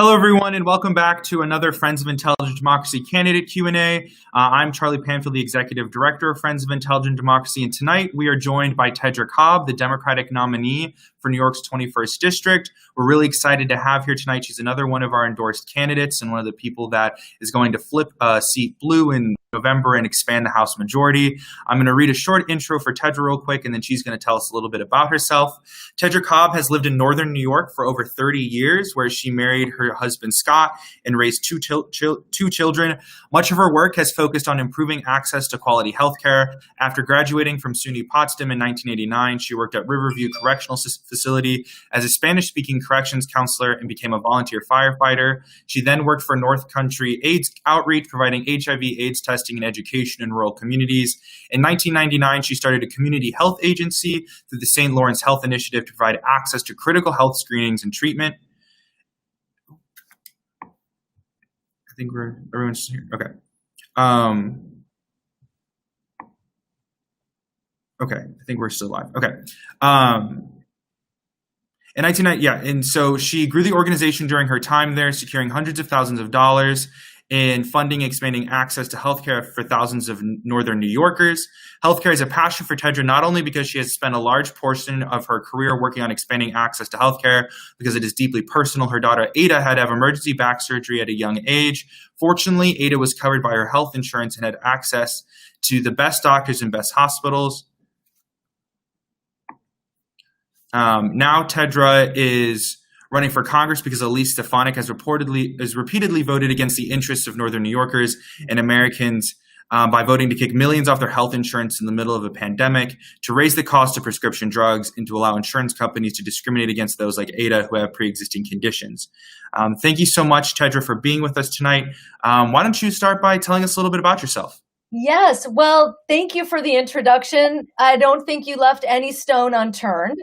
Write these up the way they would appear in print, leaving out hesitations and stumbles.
Hello, everyone, and welcome back to another Friends of Intelligent Democracy candidate Q&A. I'm Charlie Panfield, the Executive Director of Friends of Intelligent Democracy, and tonight we are joined by Tedra Cobb, the Democratic nominee for New York's 21st District. We're really excited to have here tonight. She's another one of our endorsed candidates and one of the people that is going to flip a seat blue in November and expand the House majority. I'm going to read a short intro for Tedra real quick, and then she's going to tell us a little bit about herself. Tedra Cobb has lived in northern New York for over 30 years, where she married her husband Scott and raised two children. Much of her work has focused on improving access to quality healthcare. After graduating from SUNY Potsdam in 1989, she worked at Riverview Correctional Facility as a Spanish-speaking corrections counselor and became a volunteer firefighter. She then worked for North Country AIDS Outreach, providing HIV/AIDS testing and education in rural communities. In 1999, she started a community health agency through the St. Lawrence Health Initiative to provide access to critical health screenings and treatment. I think everyone's here. Okay. Okay, I think we're still live. Okay. In 1990, and so she grew the organization during her time there, securing hundreds of thousands of dollars in funding, expanding access to healthcare for thousands of northern New Yorkers. Healthcare is a passion for Tedra, not only because she has spent a large portion of her career working on expanding access to healthcare, because it is deeply personal. Her daughter Ada had to have emergency back surgery at a young age. Fortunately, Ada was covered by her health insurance and had access to the best doctors and best hospitals. Now Tedra is running for Congress because Elise Stefanik has repeatedly voted against the interests of northern New Yorkers and Americans by voting to kick millions off their health insurance in the middle of a pandemic, to raise the cost of prescription drugs, and to allow insurance companies to discriminate against those like Ada who have pre-existing conditions. Thank you so much, Tedra, for being with us tonight. Why don't you start by telling us a little bit about yourself? Yes, well, thank you for the introduction. I don't think you left any stone unturned.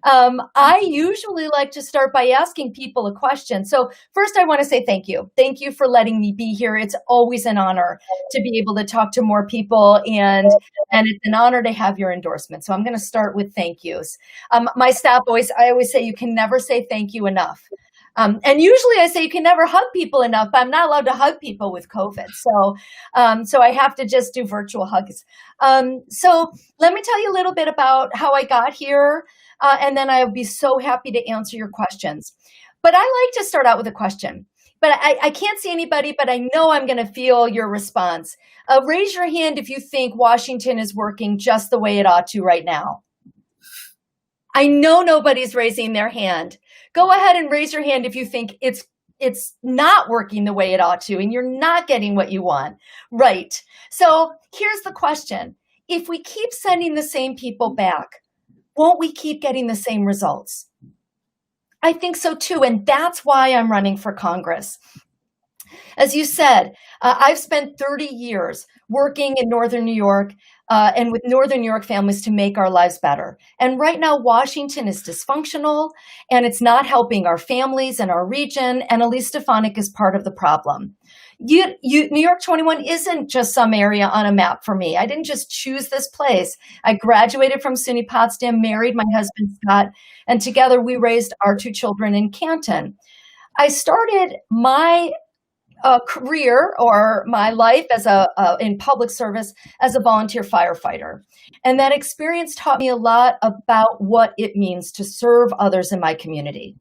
I usually like to start by asking people a question. So first, I want to say thank you. Thank you for letting me be here. It's always an honor to be able to talk to more people, and it's an honor to have your endorsement. So I'm going to start with thank yous. My staff I always say you can never say thank you enough. And usually I say you can never hug people enough, but I'm not allowed to hug people with COVID. So I have to just do virtual hugs. So let me tell you a little bit about how I got here, and then I would be so happy to answer your questions. But I like to start out with a question. But I can't see anybody, but I know I'm going to feel your response. Raise your hand if you think Washington is working just the way it ought to right now. I know nobody's raising their hand. Go ahead and raise your hand if you think it's not working the way it ought to and you're not getting what you want. Right. So here's the question. If we keep sending the same people back, won't we keep getting the same results? I think so too, and that's why I'm running for Congress. As you said, I've spent 30 years working in northern New York and with northern New York families to make our lives better. And right now, Washington is dysfunctional, and it's not helping our families and our region, and Elise Stefanik is part of the problem. New York 21 isn't just some area on a map for me. I didn't just choose this place. I graduated from SUNY Potsdam, married my husband Scott, and together we raised our two children in Canton. I started my career or my life as in public service as a volunteer firefighter. And that experience taught me a lot about what it means to serve others in my community.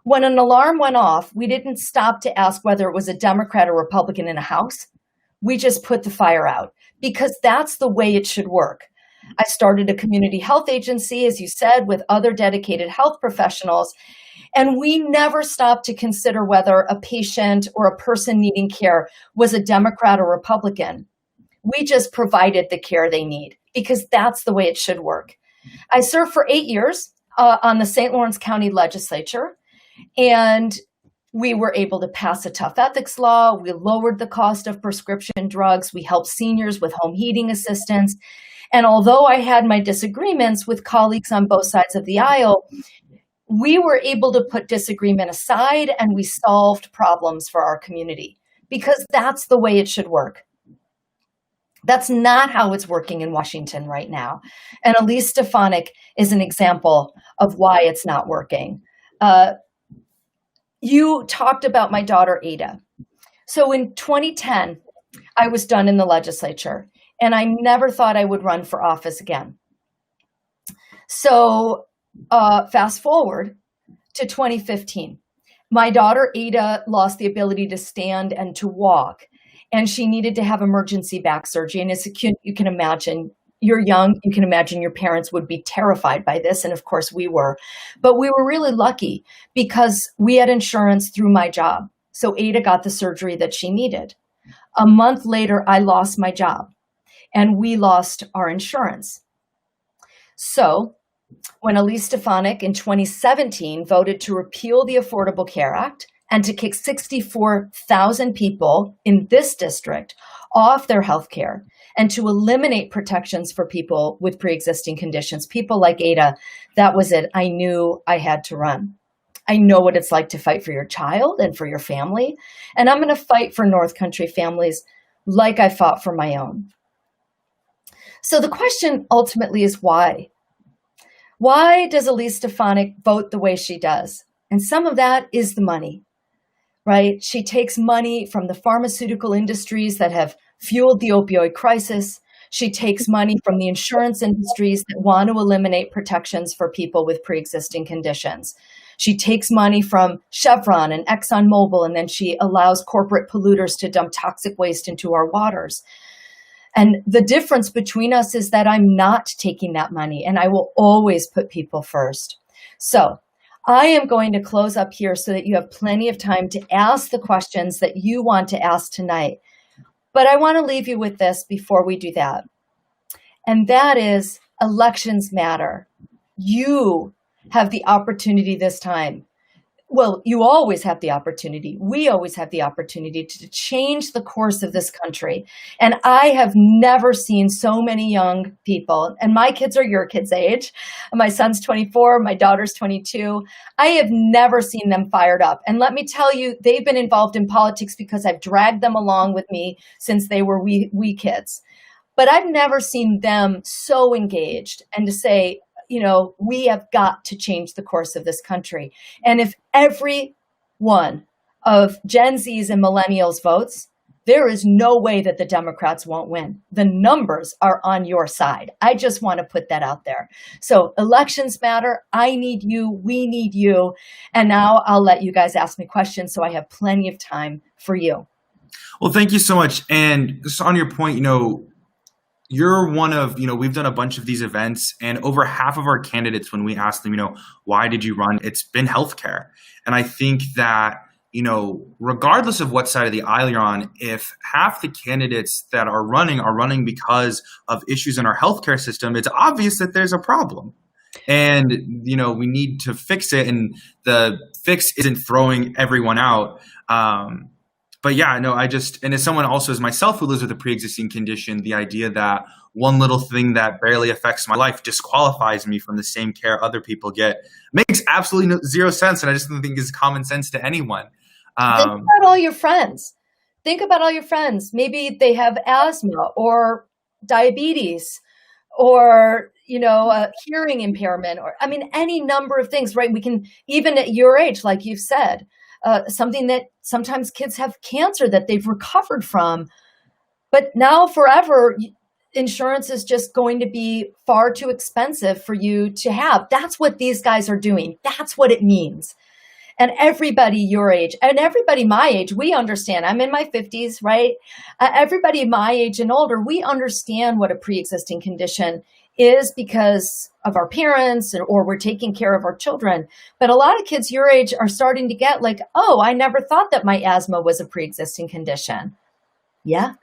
When an alarm went off, we didn't stop to ask whether it was a Democrat or Republican in a house. We just put the fire out because that's the way it should work. I started a community health agency, as you said, with other dedicated health professionals. And we never stopped to consider whether a patient or a person needing care was a Democrat or Republican. We just provided the care they need because that's the way it should work. I served for 8 years on the St. Lawrence County Legislature, and we were able to pass a tough ethics law. We lowered the cost of prescription drugs. We helped seniors with home heating assistance. And although I had my disagreements with colleagues on both sides of the aisle, we were able to put disagreement aside and we solved problems for our community because that's the way it should work. That's not how it's working in Washington right now. And Elise Stefanik is an example of why it's not working. You talked about my daughter, Ada. So in 2010, I was done in the legislature, and I never thought I would run for office again. So fast forward to 2015. My daughter, Ada, lost the ability to stand and to walk, and she needed to have emergency back surgery. And as a kid, you can imagine, you're young, you can imagine your parents would be terrified by this. And of course we were. But we were really lucky because we had insurance through my job. So Ada got the surgery that she needed. A month later, I lost my job and we lost our insurance. So when Elise Stefanik in 2017 voted to repeal the Affordable Care Act and to kick 64,000 people in this district off their health care and to eliminate protections for people with pre-existing conditions, people like Ada, that was it. I knew I had to run. I know what it's like to fight for your child and for your family. And I'm going to fight for North Country families like I fought for my own. So the question ultimately is why? Why does Elise Stefanik vote the way she does? And some of that is the money, right? She takes money from the pharmaceutical industries that have fueled the opioid crisis. She takes money from the insurance industries that want to eliminate protections for people with pre-existing conditions. She takes money from Chevron and ExxonMobil, and then she allows corporate polluters to dump toxic waste into our waters. And the difference between us is that I'm not taking that money, and I will always put people first. So I am going to close up here so that you have plenty of time to ask the questions that you want to ask tonight. But I want to leave you with this before we do that. And that is, elections matter. You have the opportunity this time. Well, you always have the opportunity. We always have the opportunity to change the course of this country. And I have never seen so many young people, and my kids are your kids' age. My son's 24, my daughter's 22. I have never seen them fired up. And let me tell you, they've been involved in politics because I've dragged them along with me since they were wee kids. But I've never seen them so engaged and to say, you know, we have got to change the course of this country. And if every one of Gen Zs and millennials votes, there is no way that the Democrats won't win. The numbers are on your side. I just want to put that out there. So elections matter. I need you. We need you. And now I'll let you guys ask me questions so I have plenty of time for you. Well, thank you so much. And just on your point, you're one of, we've done a bunch of these events, and over half of our candidates, when we ask them, why did you run? It's been healthcare. And I think that, regardless of what side of the aisle you're on, if half the candidates that are running because of issues in our healthcare system, it's obvious that there's a problem. And, we need to fix it. And the fix isn't throwing everyone out. But yeah, no, and as someone also as myself who lives with a pre-existing condition, the idea that one little thing that barely affects my life disqualifies me from the same care other people get makes absolutely zero sense. And I just don't think it's common sense to anyone. Think about all your friends. Maybe they have asthma or diabetes or, a hearing impairment, or, any number of things, right? We can, even at your age, like you've said, something that sometimes kids have cancer that they've recovered from, but now forever, insurance is just going to be far too expensive for you to have. That's what these guys are doing. That's what it means. And everybody your age and everybody my age, we understand. I'm in my 50s, right? Everybody my age and older, we understand what a pre-existing condition is because of our parents or we're taking care of our children. But a lot of kids your age are starting to get like, oh, I never thought that my asthma was a pre-existing condition. Yeah.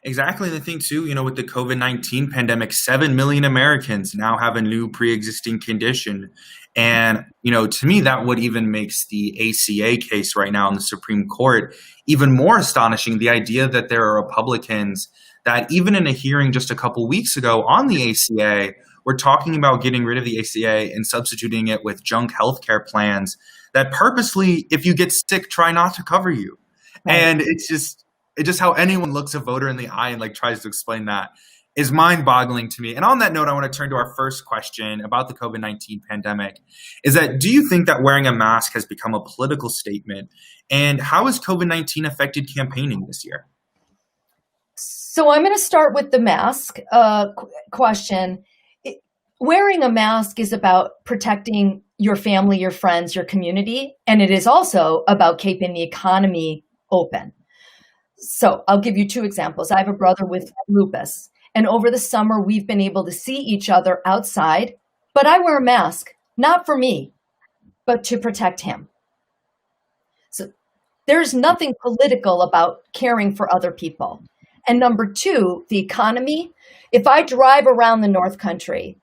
Exactly. And I think too, with the COVID-19 pandemic, 7 million Americans now have a new pre-existing condition. And, to me, that what even makes the ACA case right now in the Supreme Court even more astonishing. The idea that there are Republicans that even in a hearing just a couple weeks ago on the ACA, we're talking about getting rid of the ACA and substituting it with junk healthcare plans that purposely, if you get sick, try not to cover you. Right. And it's just how anyone looks a voter in the eye and tries to explain that. is mind-boggling to me. And on that note, I want to turn to our first question about the COVID-19 pandemic. Is that, do you think that wearing a mask has become a political statement? And how has COVID-19 affected campaigning this year? So I'm going to start with the mask question. Wearing a mask is about protecting your family, your friends, your community, and it is also about keeping the economy open. So I'll give you two examples. I have a brother with lupus, and over the summer, we've been able to see each other outside, but I wear a mask, not for me, but to protect him. So there's nothing political about caring for other people. And number two, the economy. If I drive around the North Country,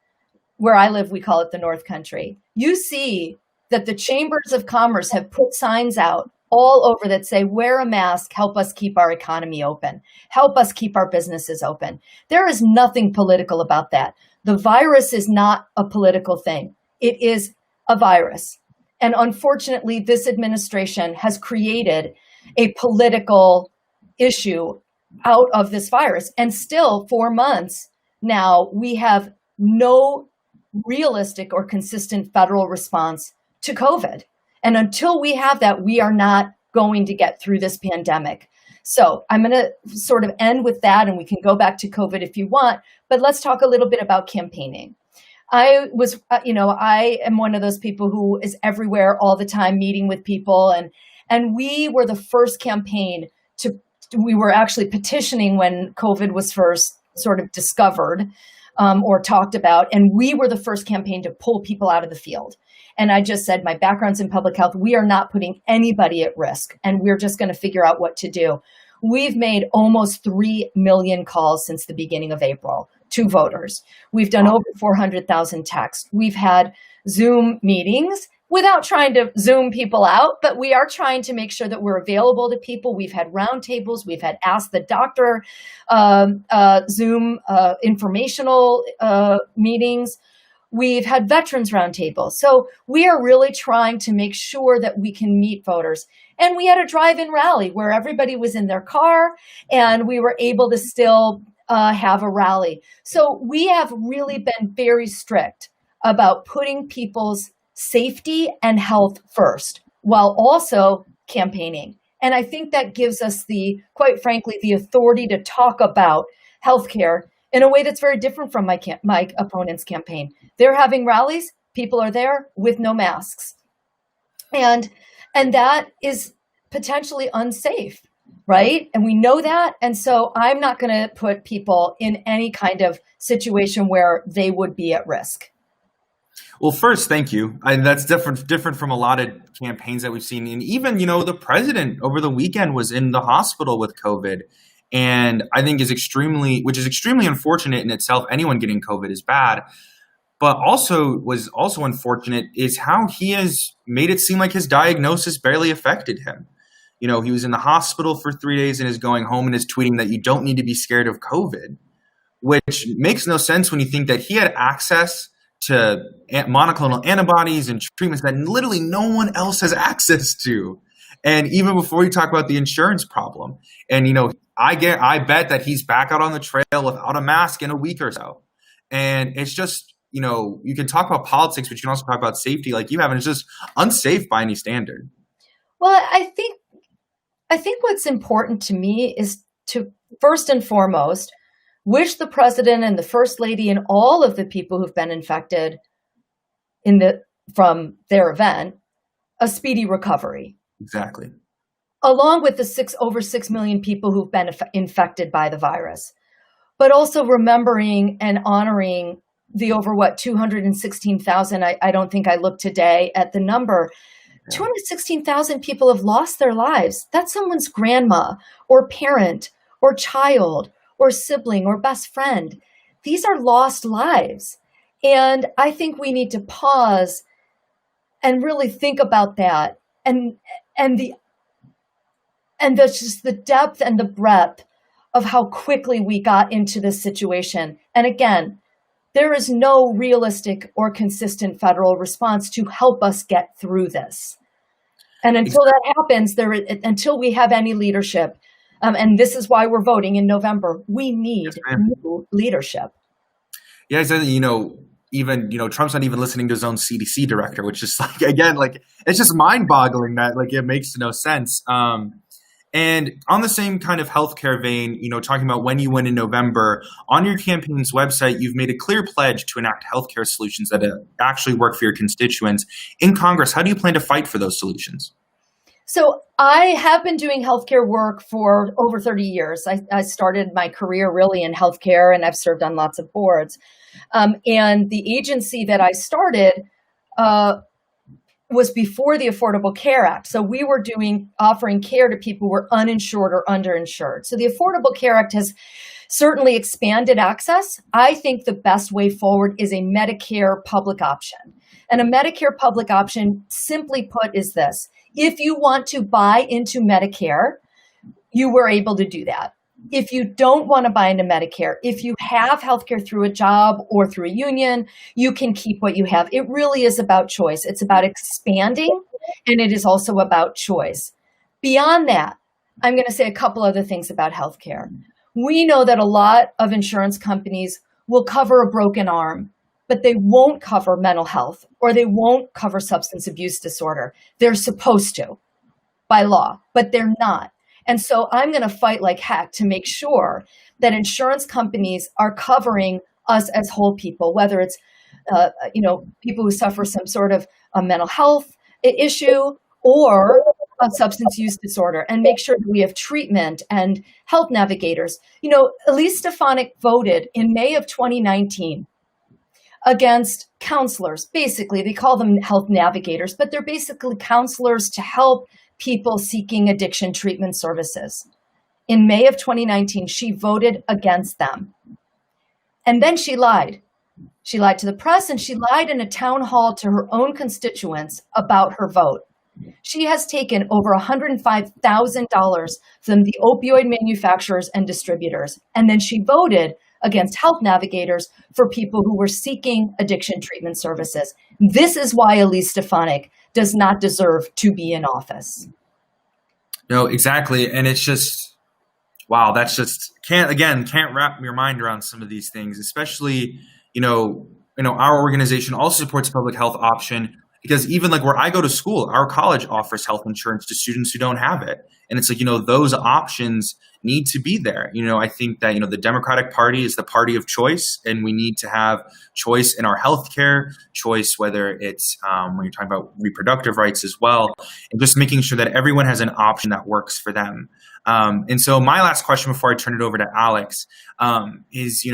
where I live, we call it the North Country, you see that the chambers of commerce have put signs out all over that say, wear a mask, help us keep our economy open, help us keep our businesses open. There is nothing political about that. The virus is not a political thing. It is a virus. And unfortunately, this administration has created a political issue out of this virus. And still 4 months now, we have no realistic or consistent federal response to COVID. And until we have that, we are not going to get through this pandemic. So I'm going to sort of end with that, and we can go back to COVID if you want, but let's talk a little bit about campaigning. I am one of those people who is everywhere all the time, meeting with people. And we were the first campaign we were actually petitioning when COVID was first sort of discovered or talked about. And we were the first campaign to pull people out of the field. And I just said, my background's in public health. We are not putting anybody at risk, and we're just going to figure out what to do. We've made almost 3 million calls since the beginning of April to voters. We've done over 400,000 texts. We've had Zoom meetings without trying to Zoom people out, but we are trying to make sure that we're available to people. We've had roundtables. We've had Ask the Doctor Zoom informational meetings. We've had veterans roundtables. So we are really trying to make sure that we can meet voters. And we had a drive-in rally where everybody was in their car and we were able to still have a rally. So we have really been very strict about putting people's safety and health first while also campaigning. And I think that gives us quite frankly, the authority to talk about healthcare in a way that's very different from my opponent's campaign. They're having rallies, people are there with no masks. And that is potentially unsafe, right? And we know that. And so I'm not going to put people in any kind of situation where they would be at risk. Well, first, thank you. That's different from a lot of campaigns that we've seen. And even, the president over the weekend was in the hospital with COVID. And I think which is extremely unfortunate in itself. Anyone getting COVID is bad. But was also unfortunate is how he has made it seem like his diagnosis barely affected him. He was in the hospital for 3 days and is going home and is tweeting that you don't need to be scared of COVID, which makes no sense when you think that he had access to monoclonal antibodies and treatments that literally no one else has access to. And even before you talk about the insurance problem, and I bet that he's back out on the trail without a mask in a week or so. And it's just, you can talk about politics, but you can also talk about safety like you have, and it's just unsafe by any standard. Well, I think what's important to me is to first and foremost wish the president and the first lady and all of the people who've been infected from their event a speedy recovery. Exactly. Along with the over 6 million people who've been infected by the virus, but also remembering and honoring the over 216,000. I don't think I looked today at the number. Yeah. 216,000 people have lost their lives. That's someone's grandma or parent or child or sibling or best friend. These are lost lives. And I think we need to pause and really think about that and just the depth and the breadth of how quickly we got into this situation. And again, there is no realistic or consistent federal response to help us get through this. And until that happens, until we have any leadership, And this is why we're voting in November. We need Yes, ma'am. new leadership. Yeah, exactly. Even, Trump's not even listening to his own CDC director, which is like, again, like, it's just mind boggling that like it makes no sense. And on the same kind of healthcare vein, talking about when you win in November, on your campaign's website, you've made a clear pledge to enact healthcare solutions that actually work for your constituents. In Congress, how do you plan to fight for those solutions? So I have been doing healthcare work for over 30 years. I started my career really in healthcare, and I've served on lots of boards. And the agency that I started was before the Affordable Care Act. So we were offering care to people who were uninsured or underinsured. So the Affordable Care Act has certainly expanded access. I think the best way forward is a Medicare public option. And a Medicare public option, simply put, is this. If you want to buy into Medicare, you were able to do that. If you don't want to buy into Medicare, if you have healthcare through a job or through a union, you can keep what you have. It really is about choice. It's about expanding, and it is also about choice. Beyond that, I'm going to say a couple other things about healthcare. We know that a lot of insurance companies will cover a broken arm, but they won't cover mental health, or they won't cover substance abuse disorder. They're supposed to by law, but they're not. And so I'm going to fight like heck to make sure that insurance companies are covering us as whole people, whether it's people who suffer some sort of a mental health issue or a substance use disorder, and make sure that we have treatment and health navigators. Elise Stefanik voted in May of 2019 against counselors. Basically, they call them health navigators, but they're basically counselors to help people seeking addiction treatment services. In May of 2019, she voted against them. And then she lied. She lied to the press, and she lied in a town hall to her own constituents about her vote. She has taken over $105,000 from the opioid manufacturers and distributors. And then she voted against health navigators for people who were seeking addiction treatment services. This is why Elise Stefanik does not deserve to be in office. No, exactly. And it's just, wow, that's just can't wrap your mind around some of these things, especially, our organization also supports a public health option, because even like where I go to school, our college offers health insurance to students who don't have it. And it's like, those options need to be there. I think that, the Democratic Party is the party of choice, and we need to have choice in our healthcare, choice, whether it's when you're talking about reproductive rights as well, and just making sure that everyone has an option that works for them. And so my last question before I turn it over to Alex is,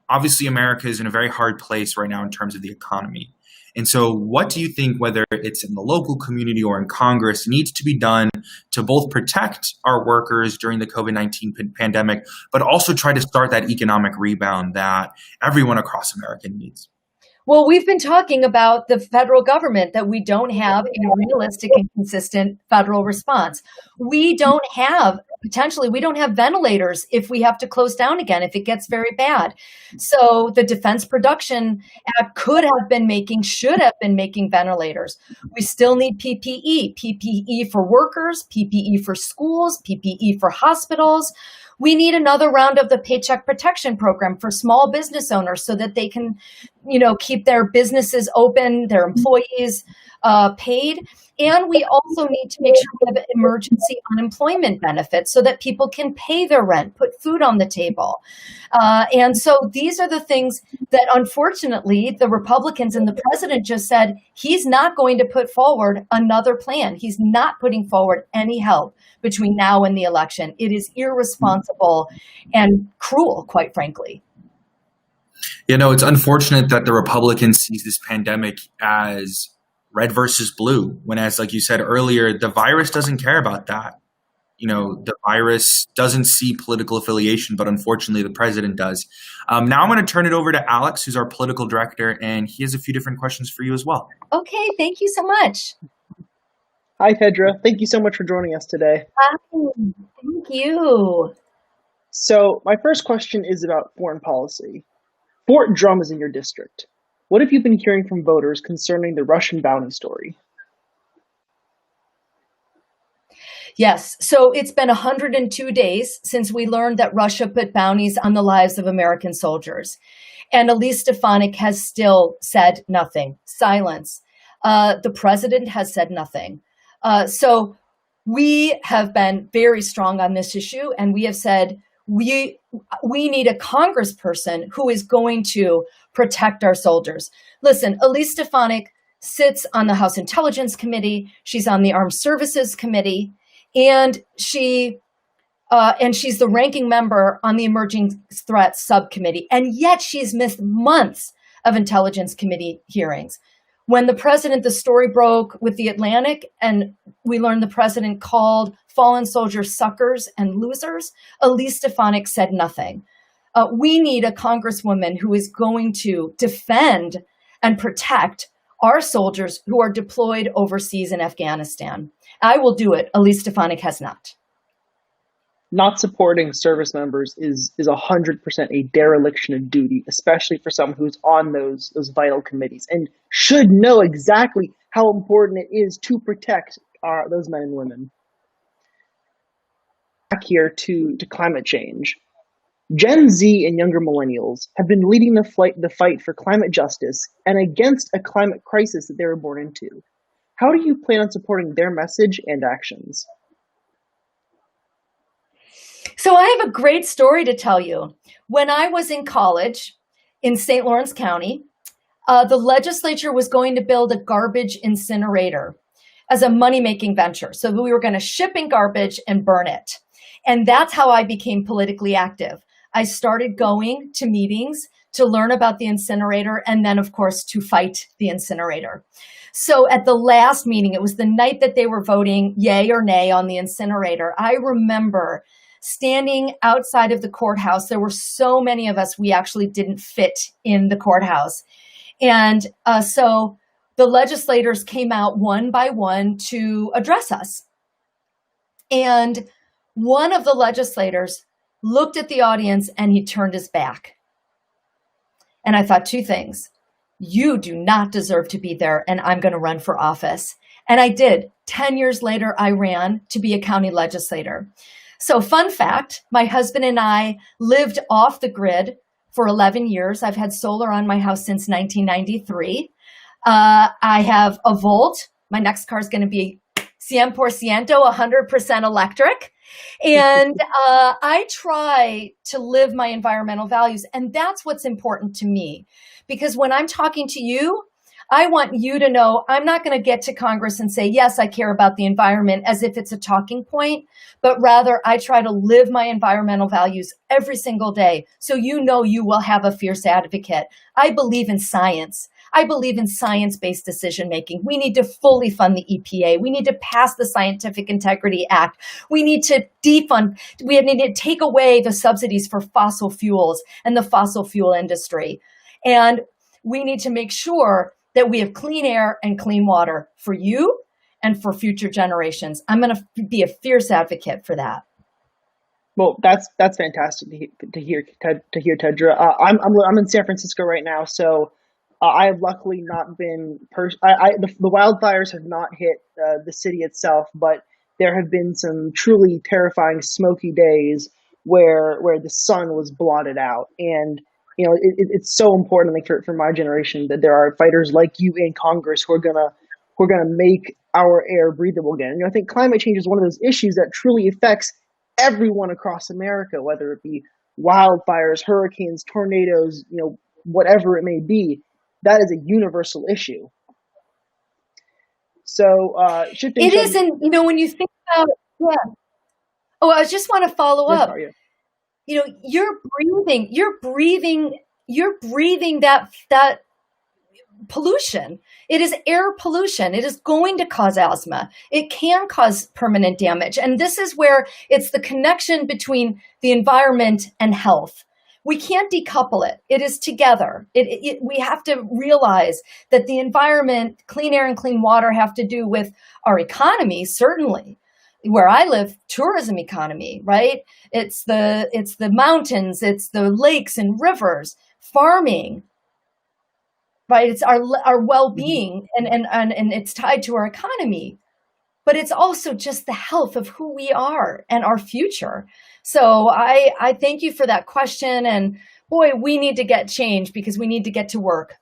obviously America is in a very hard place right now in terms of the economy. And so what do you think, whether it's in the local community or in Congress, needs to be done to both protect our workers during the COVID-19 pandemic, but also try to start that economic rebound that everyone across America needs? Well, we've been talking about the federal government, that we don't have a realistic and consistent federal response. We don't have ventilators if we have to close down again, if it gets very bad. So the Defense Production Act should have been making ventilators. We still need PPE for workers, PPE for schools, PPE for hospitals. We need another round of the Paycheck Protection Program for small business owners so that they can, keep their businesses open, their employees paid. And we also need to make sure we have emergency unemployment benefits so that people can pay their rent, put food on the table. And so these are the things that, unfortunately, the Republicans and the president just said he's not going to put forward another plan. He's not putting forward any help between now and the election. It is irresponsible and cruel, quite frankly. It's unfortunate that the Republicans sees this pandemic as red versus blue, when, as like you said earlier, the virus doesn't care about that. The virus doesn't see political affiliation, but unfortunately the president does. Now I'm going to turn it over to Alex, who's our political director, and he has a few different questions for you as well. Okay, thank you so much. Hi, Tedra. Thank you so much for joining us today. Hi, thank you. So my first question is about foreign policy. Fort Drum is in your district. What have you been hearing from voters concerning the Russian bounty story? Yes. So it's been 102 days since we learned that Russia put bounties on the lives of American soldiers. And Elise Stefanik has still said nothing. Silence. The president has said nothing. So we have been very strong on this issue, and we have said we need a congressperson who is going to protect our soldiers. Listen, Elise Stefanik sits on the House Intelligence Committee. She's on the Armed Services Committee, and she's the ranking member on the Emerging Threats Subcommittee. And yet she's missed months of Intelligence Committee hearings. When the story broke with The Atlantic, and we learned the president called fallen soldiers suckers and losers, Elise Stefanik said nothing. We need a congresswoman who is going to defend and protect our soldiers who are deployed overseas in Afghanistan. I will do it. Elise Stefanik has not. Not supporting service members is 100% a dereliction of duty, especially for someone who's on those vital committees and should know exactly how important it is to protect those men and women. Back here to climate change. Gen Z and younger millennials have been leading the fight for climate justice and against a climate crisis that they were born into. How do you plan on supporting their message and actions? So I have a great story to tell you. When I was in college in St. Lawrence County, the legislature was going to build a garbage incinerator as a money-making venture. So we were going to ship in garbage and burn it. And that's how I became politically active. I started going to meetings to learn about the incinerator and then, of course, to fight the incinerator. So at the last meeting, it was the night that they were voting yay or nay on the incinerator. I remember standing outside of the courthouse. There were so many of us, we actually didn't fit in the courthouse. And so the legislators came out one by one to address us. And one of the legislators looked at the audience and he turned his back. And I thought two things. You do not deserve to be there, and I'm going to run for office. And I did. 10 years later, I ran to be a county legislator. So fun fact, my husband and I lived off the grid for 11 years. I've had solar on my house since 1993. I have a Volt. My next car is going to be 100% 100% electric. And I try to live my environmental values. And that's what's important to me. Because when I'm talking to you, I want you to know I'm not going to get to Congress and say, yes, I care about the environment as if it's a talking point, but rather I try to live my environmental values every single day. So you know you will have a fierce advocate. I believe in science. I believe in science-based decision-making. We need to fully fund the EPA. We need to pass the Scientific Integrity Act. We need to defund, we need to take away the subsidies for fossil fuels and the fossil fuel industry. And we need to make sure that we have clean air and clean water for you and for future generations. I'm going to be a fierce advocate for that. Well, that's fantastic to hear, Tedra. I'm in San Francisco right now, so I have luckily not been. The wildfires have not hit the city itself, but there have been some truly terrifying, smoky days where the sun was blotted out, and you know it's so important, I think, for my generation that there are fighters like you in Congress who are gonna make our air breathable again. And, I think climate change is one of those issues that truly affects everyone across America, whether it be wildfires, hurricanes, tornadoes, whatever it may be. That is a universal issue. So shifting. It isn't, when you think about, yeah. Oh, I just want to follow up. Sorry, yeah. You're breathing that pollution. It is air pollution. It is going to cause asthma. It can cause permanent damage. And this is where it's the connection between the environment and health. We can't decouple it. It is together. We have to realize that the environment, clean air and clean water have to do with our economy, certainly. Where I live, tourism economy, right? It's the mountains, it's the lakes and rivers, farming, right? It's our well-being and it's tied to our economy. but it's also just the health of who we are and our future. So I thank you for that question. And boy, we need to get change because we need to get to work.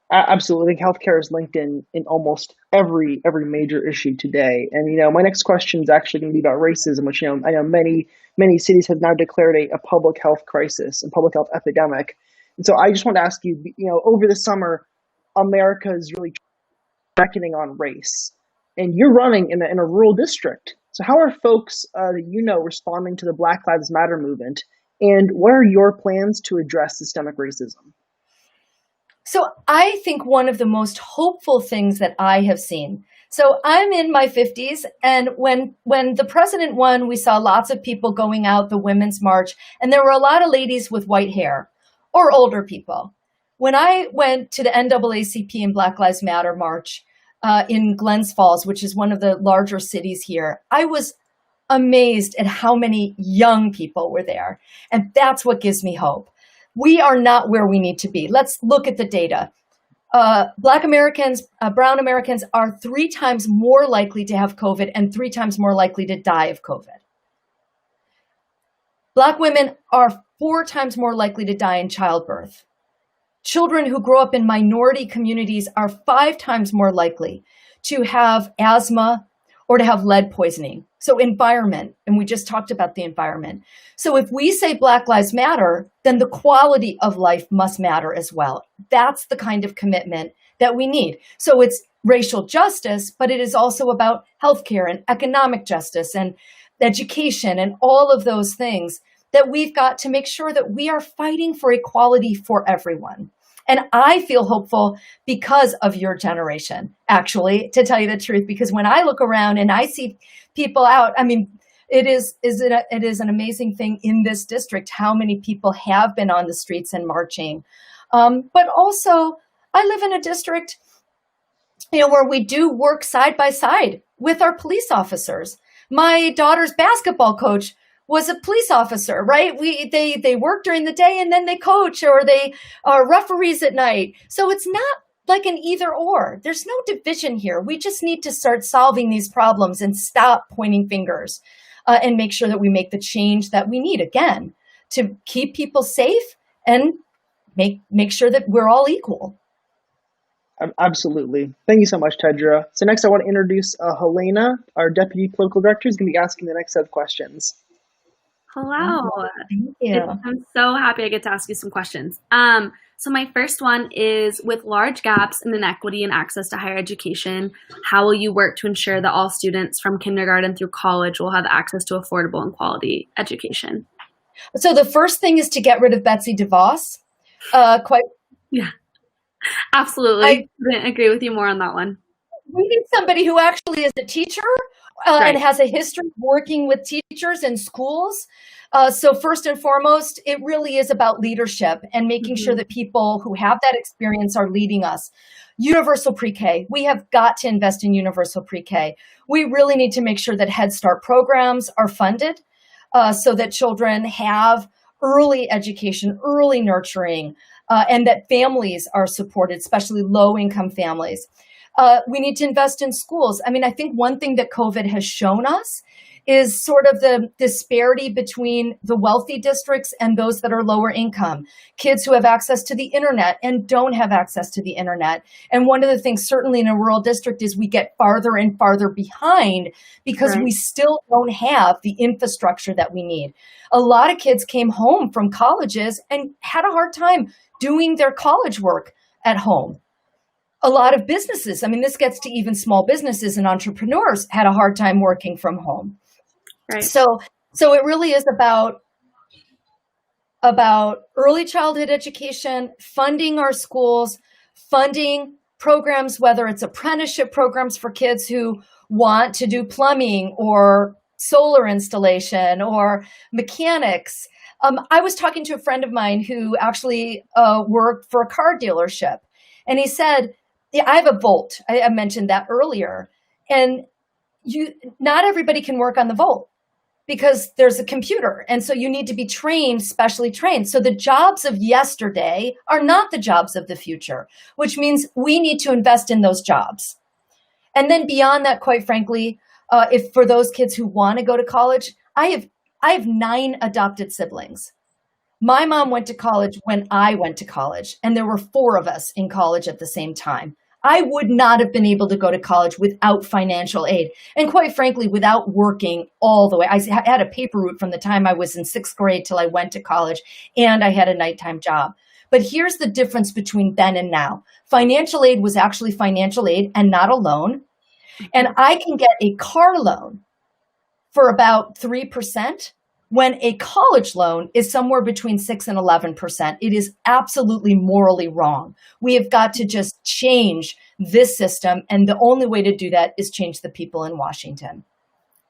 Absolutely. I think healthcare is linked in almost every major issue today. And, my next question is actually going to be about racism, which, I know many cities have now declared a public health crisis and public health epidemic. And so I just want to ask you, over the summer, America is really reckoning on race, and you're running in a rural district. So how are folks that responding to the Black Lives Matter movement, and what are your plans to address systemic racism? So I think one of the most hopeful things that I have seen. So I'm in my 50s, and when the president won, we saw lots of people going out the Women's March, and there were a lot of ladies with white hair or older people. When I went to the NAACP and Black Lives Matter march in Glens Falls, which is one of the larger cities here, I was amazed at how many young people were there. And that's what gives me hope. We are not where we need to be. Let's look at the data. Black Americans, brown Americans are 3 times more likely to have COVID and 3 times more likely to die of COVID. Black women are 4 times more likely to die in childbirth. Children who grow up in minority communities are 5 times more likely to have asthma or to have lead poisoning. So environment, and we just talked about the environment. So if we say Black Lives Matter, then the quality of life must matter as well. That's the kind of commitment that we need. So it's racial justice, but it is also about healthcare and economic justice and education and all of those things that we've got to make sure that we are fighting for equality for everyone. And I feel hopeful because of your generation, actually, to tell you the truth, because when I look around and I see people out, I mean, it is an amazing thing in this district, how many people have been on the streets and marching. But also, I live in a district, where we do work side by side with our police officers. My daughter's basketball coach was a police officer, right? They work during the day and then they coach, or they are referees at night. So it's not like an either or. There's no division here. We just need to start solving these problems and stop pointing fingers and make sure that we make the change that we need, again, to keep people safe and make sure that we're all equal. Absolutely. Thank you so much, Tedra. So next I want to introduce Helena, our Deputy Political Director, is going to be asking the next set of questions. Hello. Thank you. I'm so happy I get to ask you some questions. So my first one is, with large gaps in inequity and access to higher education, how will you work to ensure that all students from kindergarten through college will have access to affordable and quality education? So the first thing is to get rid of Betsy DeVos. Yeah, absolutely. I couldn't agree with you more on that one. We need somebody who actually is a teacher and has a history of working with teachers in schools. So first and foremost, it really is about leadership and making sure that people who have that experience are leading us. Universal pre-K. We have got to invest in universal pre-K. We really need to make sure that Head Start programs are funded so that children have early education, early nurturing, and that families are supported, especially low-income families. We need to invest in schools. I mean, I think one thing that COVID has shown us is sort of the disparity between the wealthy districts and those that are lower income, kids who have access to the internet and don't have access to the internet. And one of the things certainly in a rural district is we get farther and farther behind because we still don't have the infrastructure that we need. A lot of kids came home from colleges and had a hard time doing their college work at home. A lot of businesses, I mean, this gets to even small businesses and entrepreneurs, had a hard time working from home. Right. So it really is about early childhood education, funding our schools, funding programs, whether it's apprenticeship programs for kids who want to do plumbing or solar installation or mechanics. I was talking to a friend of mine who actually worked for a car dealership, and he said, I have a Volt. I mentioned that earlier. And not everybody can work on the Volt because there's a computer. And so you need to be trained, specially trained. So the jobs of yesterday are not the jobs of the future, which means we need to invest in those jobs. And then beyond that, quite frankly, if for those kids who want to go to college, I have 9 adopted siblings. My mom went to college when I went to college, and there were 4 of us in college at the same time. I would not have been able to go to college without financial aid. And quite frankly, without working all the way. I had a paper route from the time I was in 6th grade till I went to college, and I had a nighttime job. But here's the difference between then and now. Financial aid was actually financial aid and not a loan. And I can get a car loan for about 3%. When a college loan is somewhere between 6 and 11%, it is absolutely morally wrong. We have got to just change this system. And the only way to do that is change the people in Washington.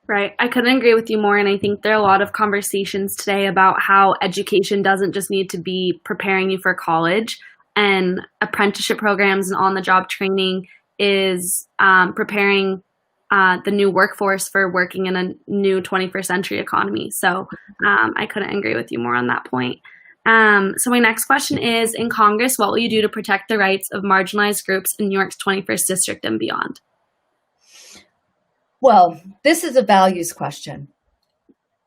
Right. I couldn't agree with you more. And I think there are a lot of conversations today about how education doesn't just need to be preparing you for college, and apprenticeship programs and on-the-job training is preparing the new workforce for working in a new 21st century economy. So I couldn't agree with you more on that point. So my next question is, in Congress, what will you do to protect the rights of marginalized groups in New York's 21st district and beyond? Well, this is a values question.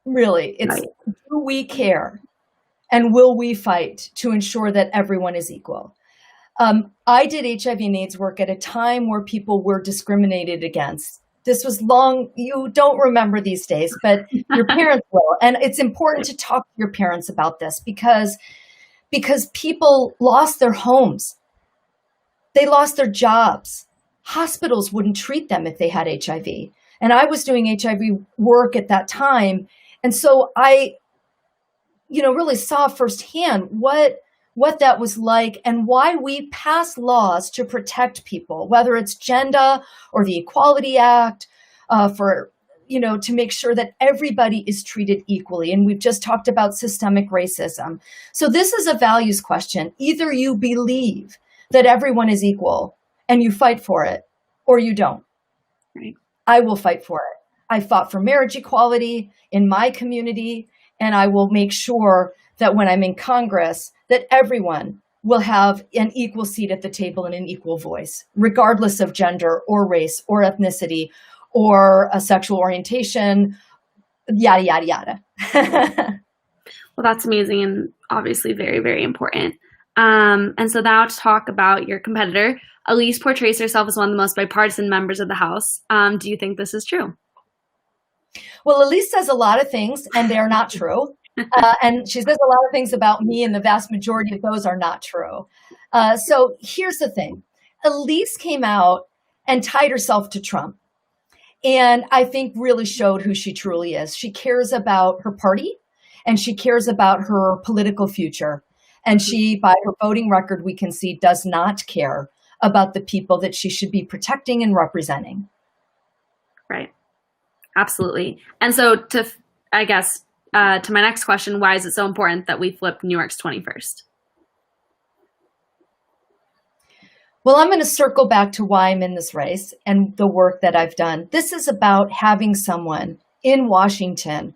Really, it's right. Do we care? And will we fight to ensure that everyone is equal? I did HIV and AIDS work at a time where people were discriminated against. This was long, you don't remember these days, but your parents will. And it's important to talk to your parents about this because people lost their homes. They lost their jobs. Hospitals wouldn't treat them if they had HIV. And I was doing HIV work at that time. And so I, really saw firsthand what that was like and why we pass laws to protect people, whether it's gender or the Equality Act, to make sure that everybody is treated equally. And we've just talked about systemic racism. So this is a values question. Either you believe that everyone is equal and you fight for it, or you don't. Right. I will fight for it. I fought for marriage equality in my community, and I will make sure that when I'm in Congress, that everyone will have an equal seat at the table and an equal voice, regardless of gender or race or ethnicity or a sexual orientation, yada, yada, yada. Well, that's amazing and obviously very, very important. And so now to talk about your competitor, Elise portrays herself as one of the most bipartisan members of the House. Do you think this is true? Well, Elise says a lot of things, and they're not true. And she says a lot of things about me, and the vast majority of those are not true. So here's the thing. Elise came out and tied herself to Trump. And I think really showed who she truly is. She cares about her party, and she cares about her political future. And she, by her voting record, we can see, does not care about the people that she should be protecting and representing. Right. Absolutely. And so to my next question, why is it so important that we flip New York's 21st? Well, I'm going to circle back to why I'm in this race and the work that I've done. This is about having someone in Washington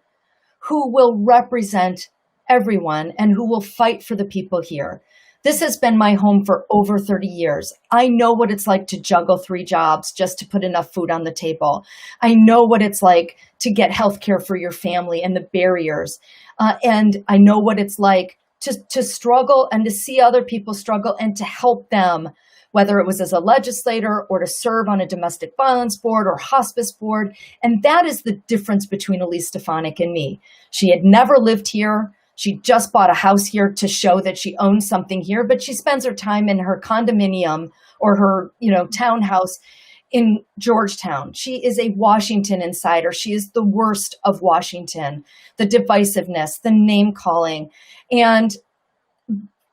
who will represent everyone and who will fight for the people here. This has been my home for over 30 years. I know what it's like to juggle 3 jobs just to put enough food on the table. I know what it's like to get health care for your family and the barriers. And I know what it's like to struggle and to see other people struggle and to help them, whether it was as a legislator or to serve on a domestic violence board or hospice board. And that is the difference between Elise Stefanik and me. She had never lived here. She just bought a house here to show that she owns something here, but she spends her time in her condominium or her, townhouse in Georgetown. She is a Washington insider. She is the worst of Washington, the divisiveness, the name calling, and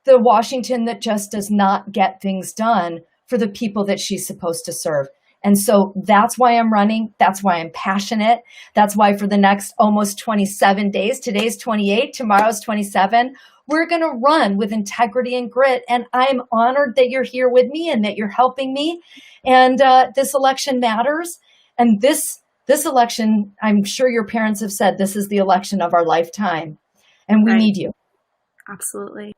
the Washington that just does not get things done for the people that she's supposed to serve. And so that's why I'm running. That's why I'm passionate. That's why for the next almost 27 days, today's 28, tomorrow's 27, we're going to run with integrity and grit. And I'm honored that you're here with me and that you're helping me. And this election matters. And this election, I'm sure your parents have said, this is the election of our lifetime. And we need you. Absolutely.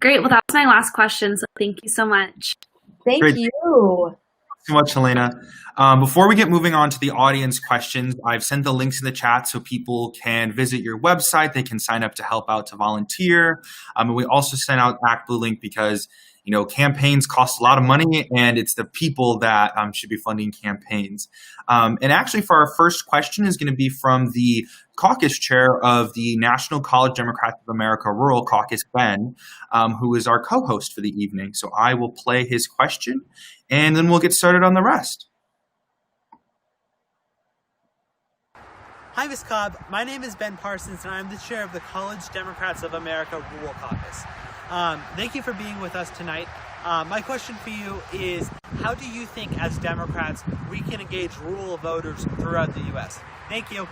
Great. Well, that was my last question. So thank you so much. Thank you. so much, Helena. Before we get moving on to the audience questions, I've sent the links in the chat so people can visit your website. They can sign up to help out, to volunteer. And we also sent out ActBlue link because campaigns cost a lot of money, and it's the people that should be funding campaigns. And actually, for our first question is going to be from the caucus chair of the National College Democrats of America Rural Caucus, Ben, who is our co-host for the evening. So I will play his question, and then we'll get started on the rest. Hi, Ms. Cobb. My name is Ben Parsons, and I'm the chair of the College Democrats of America Rural Caucus. Thank you for being with us tonight. My question for you is, how do you think, as Democrats, we can engage rural voters throughout the U.S.? Thank you.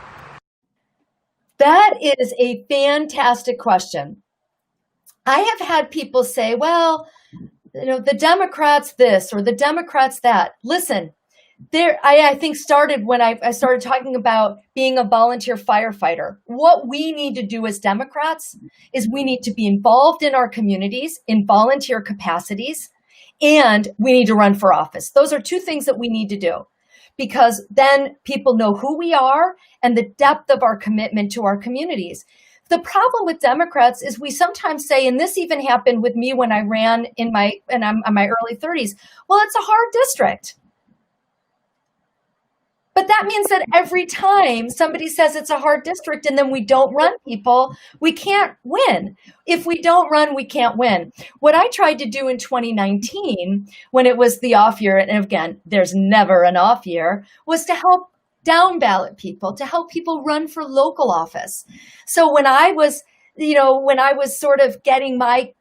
That is a fantastic question. I have had people say, well, the Democrats this or the Democrats that. Listen, I think started when I started talking about being a volunteer firefighter. What we need to do as Democrats is we need to be involved in our communities in volunteer capacities, and we need to run for office. Those are two things that we need to do, because then people know who we are and the depth of our commitment to our communities. The problem with Democrats is we sometimes say, and this even happened with me when I ran in my early 30s, well, it's a hard district. But that means that every time somebody says it's a hard district and then we don't run people, we can't win. If we don't run, we can't win. What I tried to do in 2019, when it was the off year, and again, there's never an off year, was to help down ballot people, to help people run for local office. So when I was sort of getting my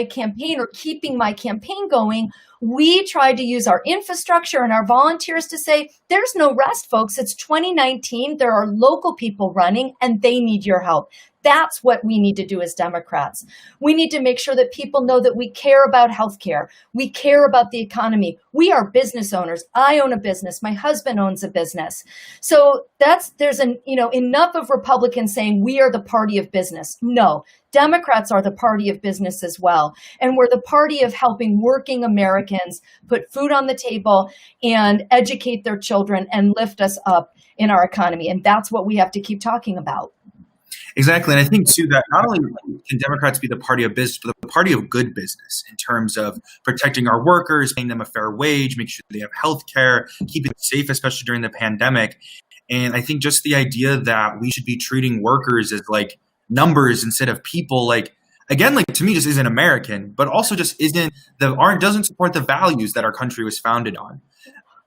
campaign or keeping my campaign going, we tried to use our infrastructure and our volunteers to say, there's no rest, folks. It's 2019. There are local people running and they need your help. That's what we need to do as Democrats. We need to make sure that people know that we care about healthcare. We care about the economy. We are business owners. I own a business. My husband owns a business. So there's enough of Republicans saying we are the party of business. No, Democrats are the party of business as well. And we're the party of helping working Americans put food on the table and educate their children and lift us up in our economy. And that's what we have to keep talking about. Exactly. And I think, too, that not only can Democrats be the party of business, but the party of good business in terms of protecting our workers, paying them a fair wage, make sure they have health care, keeping them safe, especially during the pandemic. And I think just the idea that we should be treating workers as like numbers instead of people, to me, just isn't American, but also just doesn't support the values that our country was founded on.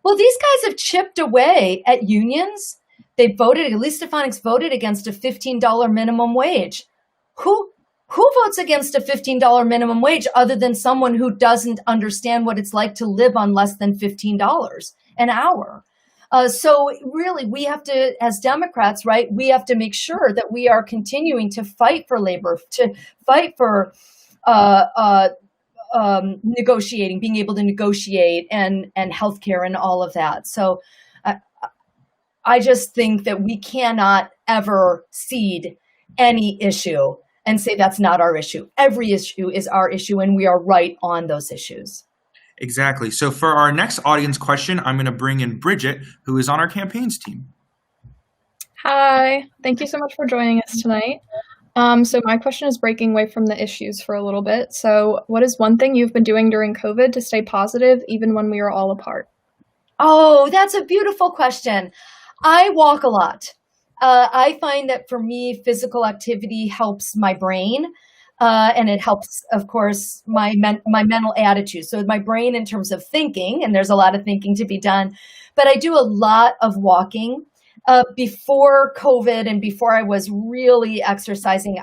Well, these guys have chipped away at unions. They voted, Elise Stefanik's voted against a $15 minimum wage. Who votes against a $15 minimum wage other than someone who doesn't understand what it's like to live on less than $15 an hour? So really, we have to, as Democrats, right, we have to make sure that we are continuing to fight for labor, to fight for negotiating, being able to negotiate and healthcare and all of that. So I just think that we cannot ever cede any issue and say that's not our issue. Every issue is our issue, and we are right on those issues. Exactly. So for our next audience question, I'm going to bring in Bridget, who is on our campaigns team. Hi. Thank you so much for joining us tonight. So my question is breaking away from the issues for a little bit. So what is one thing you've been doing during COVID to stay positive, even when we are all apart? Oh, that's a beautiful question. I walk a lot. I find that for me, physical activity helps my brain, and it helps, of course, my mental attitude. So my brain in terms of thinking, and there's a lot of thinking to be done, but I do a lot of walking. Before COVID and before I was really exercising,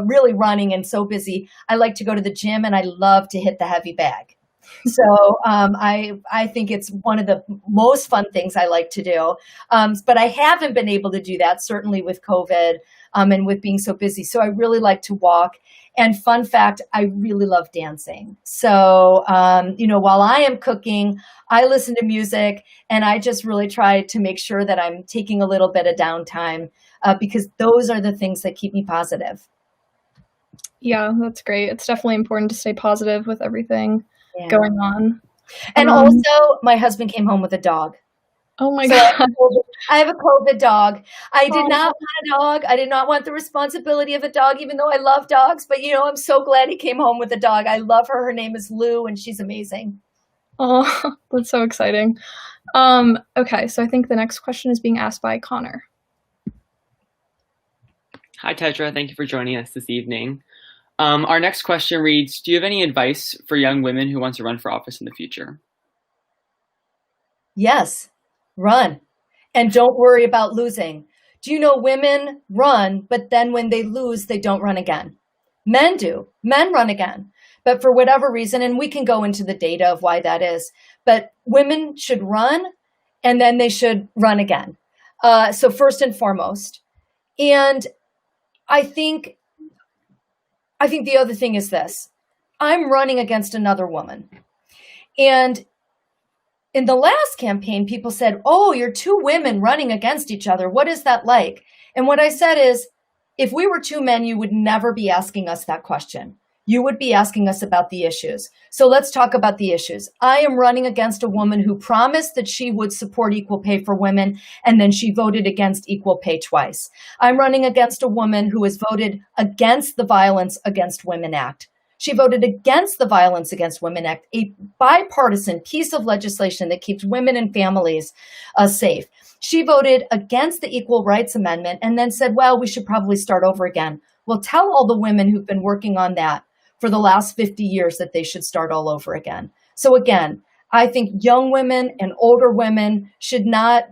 really running and so busy, I like to go to the gym and I love to hit the heavy bag. So I think it's one of the most fun things I like to do. But I haven't been able to do that, certainly with COVID and with being so busy. So I really like to walk. And fun fact, I really love dancing. So, while I am cooking, I listen to music and I just really try to make sure that I'm taking a little bit of downtime because those are the things that keep me positive. Yeah, that's great. It's definitely important to stay positive with everything going on. And also, my husband came home with a dog. Oh my So God. I have a COVID dog. I did not want a dog. I did not want the responsibility of a dog, even though I love dogs. But, I'm so glad he came home with a dog. I love her. Her name is Lou, and she's amazing. Oh, that's so exciting. Okay, so I think the next question is being asked by Connor. Hi, Tedra. Thank you for joining us this evening. Our next question reads, do you have any advice for young women who want to run for office in the future? Yes, run. And don't worry about losing. Do you know women run, but then when they lose, they don't run again? Men do. Men run again. But for whatever reason, and we can go into the data of why that is, but women should run and then they should run again. So first and foremost. And I think the other thing is this. I'm running against another woman. And in the last campaign, people said, oh, you're two women running against each other. What is that like? And what I said is, if we were two men, you would never be asking us that question. You would be asking us about the issues. So let's talk about the issues. I am running against a woman who promised that she would support equal pay for women, and then she voted against equal pay twice. I'm running against a woman who has voted against the Violence Against Women Act. She voted against the Violence Against Women Act, a bipartisan piece of legislation that keeps women and families safe. She voted against the Equal Rights Amendment and then said, well, we should probably start over again. Well, tell all the women who've been working on that for the last 50 years that they should start all over again. So again, I think young women and older women should not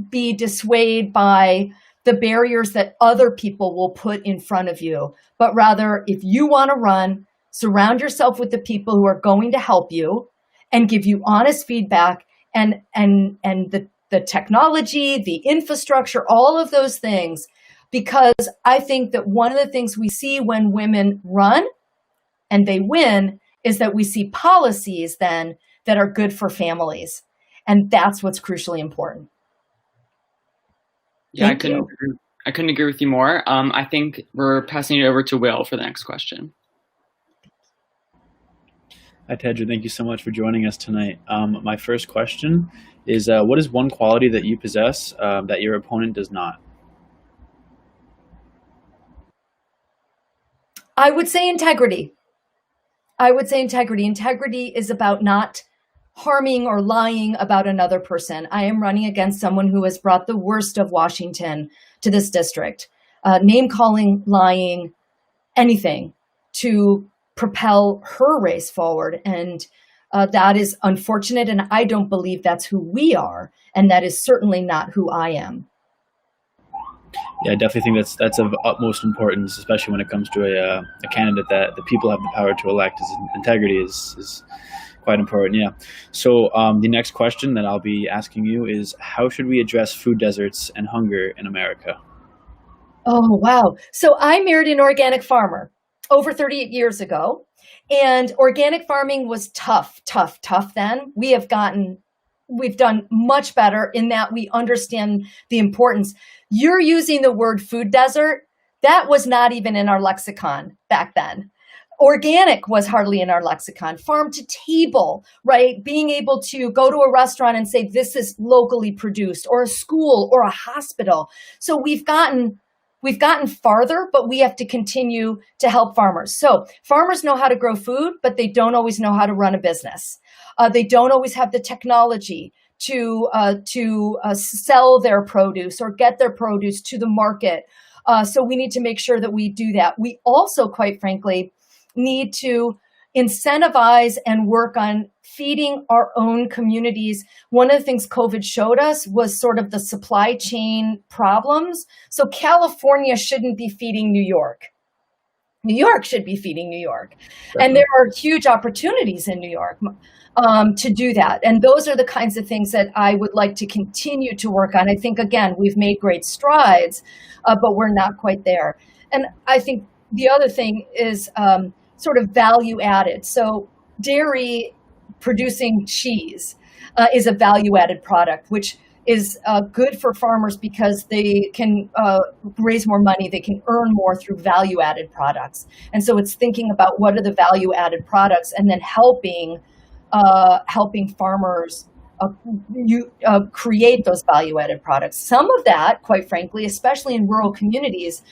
be dissuaded by the barriers that other people will put in front of you, but rather, if you want to run, surround yourself with the people who are going to help you and give you honest feedback and the technology, the infrastructure, all of those things. Because I think that one of the things we see when women run and they win is that we see policies then that are good for families. And that's what's crucially important. Yeah, I couldn't agree with you more. I think we're passing it over to Will for the next question. Hi, Tedra. Thank you so much for joining us tonight. My first question is, what is one quality that you possess that your opponent does not? I would say integrity. Integrity is about not harming or lying about another person. I am running against someone who has brought the worst of Washington to this district. Name calling, lying, anything to propel her race forward. And that is unfortunate. And I don't believe that's who we are. And that is certainly not who I am. Yeah, I definitely think that's of utmost importance, especially when it comes to a candidate that the people have the power to elect. Integrity is quite important, yeah. So the next question that I'll be asking you is, how should we address food deserts and hunger in America? Oh, wow. So I married an organic farmer over 38 years ago, and organic farming was tough then. We've done much better in that we understand the importance. You're using the word food desert. That was not even in our lexicon back then. Organic was hardly in our lexicon. Farm to table, right? Being able to go to a restaurant and say, this is locally produced, or a school or a hospital. So we've gotten farther, but we have to continue to help farmers. So farmers know how to grow food, but they don't always know how to run a business. They don't always have the technology to sell their produce or get their produce to the market. So we need to make sure that we do that. We also, quite frankly, need to incentivize and work on feeding our own communities. One of the things COVID showed us was sort of the supply chain problems. So California shouldn't be feeding New York. New York should be feeding New York. Definitely. And there are huge opportunities in New York to do that. And those are the kinds of things that I would like to continue to work on. I think, again, we've made great strides, but we're not quite there. And I think the other thing is sort of value added. So dairy producing cheese is a value added product, which good for farmers because they can raise more money, they can earn more through value-added products. And so it's thinking about what are the value-added products and then helping farmers create those value-added products. Some of that, quite frankly, especially in rural communities,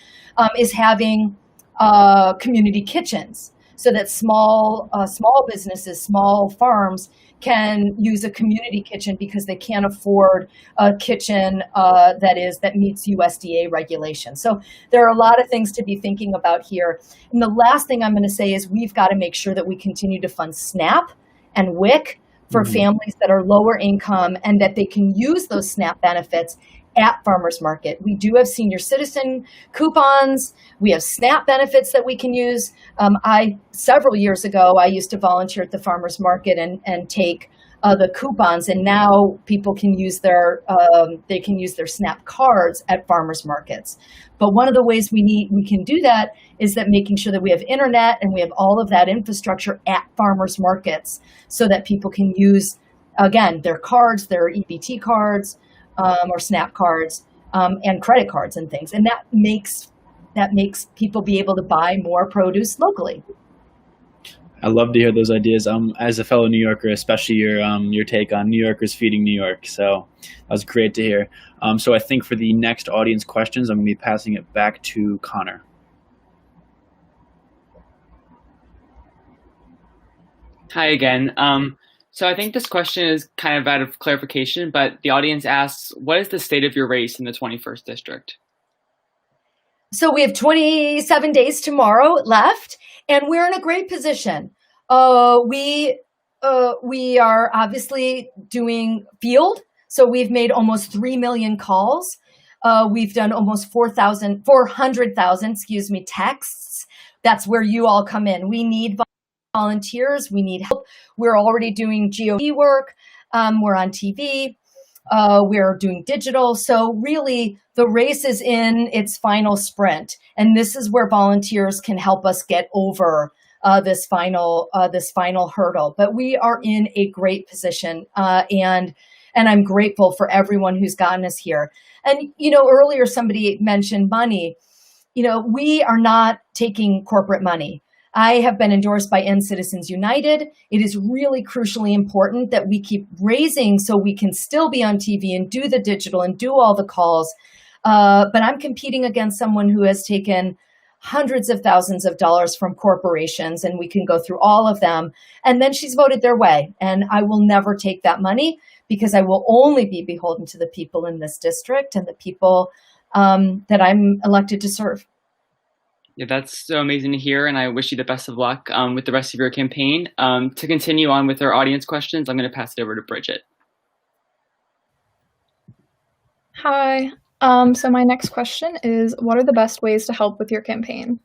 is having community kitchens, so that small businesses, small farms can use a community kitchen because they can't afford a kitchen that meets USDA regulations. So there are a lot of things to be thinking about here. And the last thing I'm going to say is we've got to make sure that we continue to fund SNAP and WIC for families that are lower income and that they can use those SNAP benefits at farmers market. We do have senior citizen coupons. We have SNAP benefits that we can use. Several years ago, I used to volunteer at the farmers market and take the coupons, and now people can use their SNAP cards at farmers markets. But one of the ways we can do that is that making sure that we have internet and we have all of that infrastructure at farmers markets so that people can use, again, their cards, their EBT cards, or SNAP cards, and credit cards and things. And that makes people be able to buy more produce locally. I love to hear those ideas. As a fellow New Yorker, especially your take on New Yorkers feeding New York. So that was great to hear. So I think for the next audience questions, I'm going to be passing it back to Connor. Hi again. So I think this question is kind of out of clarification, but the audience asks, what is the state of your race in the 21st district? So we have 27 days tomorrow left, and we're in a great position. We are obviously doing field, so we've made almost 3 million calls. We've done almost 400,000, texts. That's where you all come in. We need volunteers. We need help. We're already doing GOP work. We're on TV. We're doing digital. So really, the race is in its final sprint, and this is where volunteers can help us get over this final hurdle. But we are in a great position, and I'm grateful for everyone who's gotten us here. And earlier somebody mentioned money. We are not taking corporate money. I have been endorsed by End Citizens United. It is really crucially important that we keep raising so we can still be on TV and do the digital and do all the calls. But I'm competing against someone who has taken hundreds of thousands of dollars from corporations, and we can go through all of them. And then she's voted their way. And I will never take that money because I will only be beholden to the people in this district and the people that I'm elected to serve. Yeah, that's so amazing to hear, and I wish you the best of luck with the rest of your campaign. To continue on with our audience questions, I'm going to pass it over to Bridget. Hi. So my next question is, what are the best ways to help with your campaign?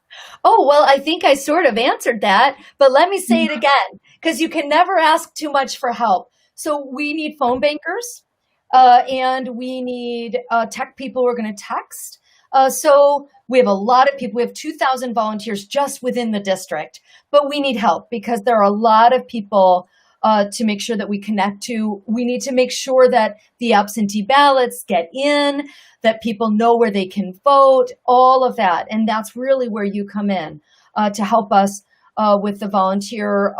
Oh, well, I think I sort of answered that, but let me say it again, because you can never ask too much for help. So we need phone bankers, and we need tech people who are going to text. So we have a lot of people. We have 2,000 volunteers just within the district, but we need help because there are a lot of people to make sure that we connect to. We need to make sure that the absentee ballots get in, that people know where they can vote, all of that. And that's really where you come in to help us with the volunteer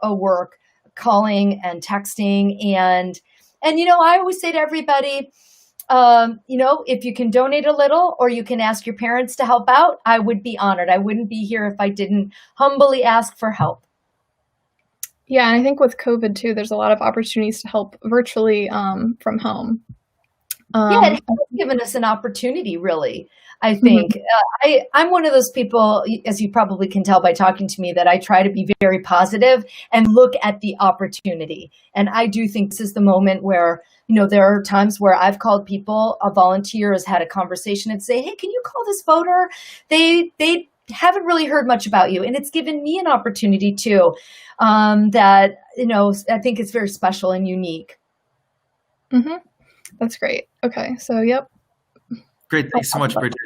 work, calling and texting. And I always say to everybody, if you can donate a little or you can ask your parents to help out, I would be honored. I wouldn't be here if I didn't humbly ask for help. Yeah, and I think with COVID too, there's a lot of opportunities to help virtually from home. Yeah, it has given us an opportunity, really, I think. I'm one of those people, as you probably can tell by talking to me, that I try to be very positive and look at the opportunity. And I do think this is the moment where, there are times where I've called people, a volunteer has had a conversation and say, hey, can you call this voter? They haven't really heard much about you. And it's given me an opportunity too, that, I think it's very special and unique. That's great. Okay. So, yep. Great. Thanks so much, Bridget.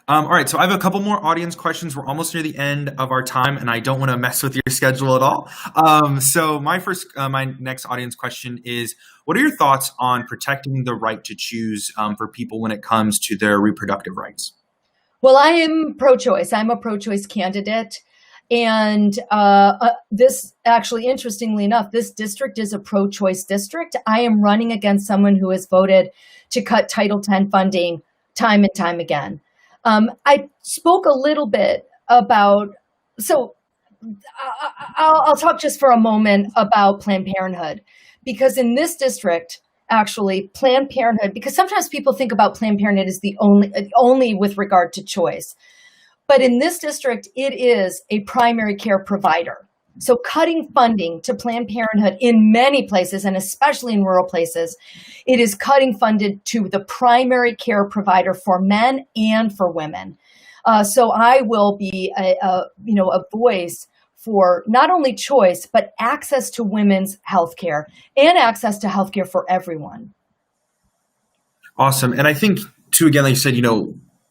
All right, so I have a couple more audience questions. We're almost near the end of our time, and I don't want to mess with your schedule at all. So my next audience question is, what are your thoughts on protecting the right to choose for people when it comes to their reproductive rights? Well, I am pro-choice. I'm a pro-choice candidate. And this actually, interestingly enough, this district is a pro-choice district. I am running against someone who has voted to cut Title X funding time and time again. I spoke a little bit about, so I'll talk just for a moment about Planned Parenthood, because in this district, actually, Planned Parenthood, because sometimes people think about Planned Parenthood as the only with regard to choice. But in this district, it is a primary care provider. So cutting funding to Planned Parenthood in many places, and especially in rural places, it is cutting funded to the primary care provider for men and for women. So I will be a voice for not only choice, but access to women's health care and access to health care for everyone. Awesome. And I think, too, again, like you said,